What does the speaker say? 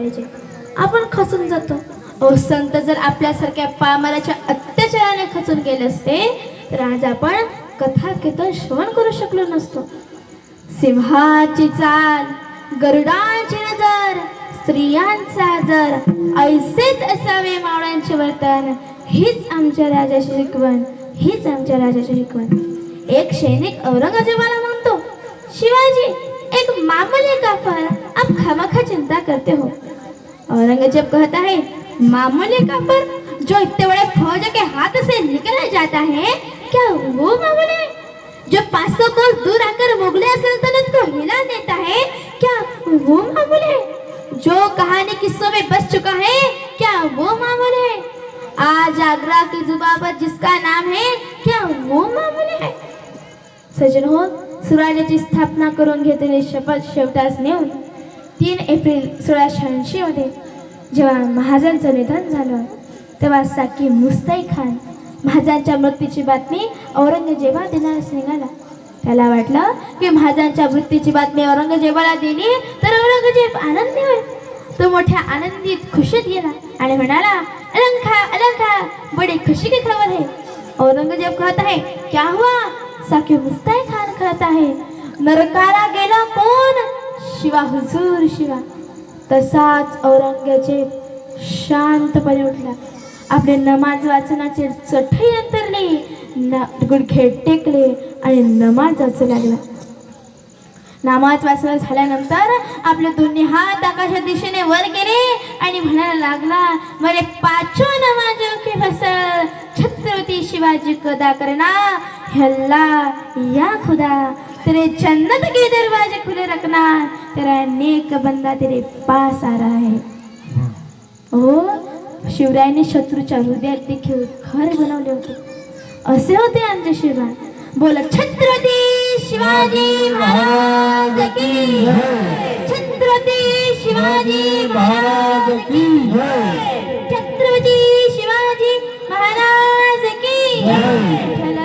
पाहिजे. आपण खचून जातो. संत जर आपल्यासारख्या पामराच्या अत्याचाराने खचून गेले असते तर आज आपण कथा कीर्तन श्रवण करू शकलो नसतो. सिंहाची चाल, गरुडाची नजर, स्त्रियांचा आदर, ऐसेच असावे मावळ्यांचे वर्तन. हीच आमच्या राजाची शिकवण, हीच आमच्या राजाची शिकवण. एक सैनिक औरंगजेबाला म्हणतो, शिवाजी एक मामूली काफर, आप खामखा चिंता करते हो. औरंगजेब कहता है, मामूली काफर जो इतने बड़े फौज के हाथ से निकल जाता है, क्या वो मामूली? जो 500 कोस दूर आकर मुगले सल्तनत को हिला देता है, क्या वो मामूली? जो कहानी किस्सों में बस चुका है, क्या वो मामूली है? आज आगरा की जुबा पर जिसका नाम है, क्या वो मामूली है? सज्जन हो, स्वराज्याची स्थापना करून घेतलेली शपथ शेवटास नेऊन 3 एप्रिल 1686 मध्ये जेव्हा महाराजांचं निधन झालं तेव्हा साकी मुस्तई खान महाराजांच्या मृत्यूची बातमी औरंगजेबाला देण्यास निघाला. त्याला वाटलं की महाराजांच्या मृत्यूची बातमी औरंगजेबाला दिली तर औरंगजेब आनंदी होईल. तो मोठ्या आनंदीत खुशीत गेला आणि म्हणाला, अलंका अलंका, बड़ी खुशी की खबर है. औरंगजेब कहता है, क्या हुआ? साकी मुस्तई खान कहता है, नरकाला गेला कोण? शिवा हुजूर शिवा. तसाच औरंगजेब शांतपणे उठला. आपले नमाज वाचनाचे चटई अंतरले, गुडघे टेकले आणि नमाज वाचू लागला. नमाज वाचन झाल्यानंतर आपले दोन्ही हात आकाशाच्या दिशेने वर गेले आणि म्हणायला लागला, मरे पाचो नमाजों की फसल छत्रपति शिवाजी को अदा करना है अल्लाह या खुदा, तेरे जन्नत के दरवाजे खुले रखना, तेरा नेक बंदा तेरे पास आ रहा है. ओ शिवरायांनी शत्रूच्या हृदयात देखील घर बनवले होते. असे होते आमचे शिवराय. बोल छत्रपती शिवाजी महाराज की जय. छत्रपती शिवाजी महाराज की जय. छत्रपती शिवाजी महाराज की जय.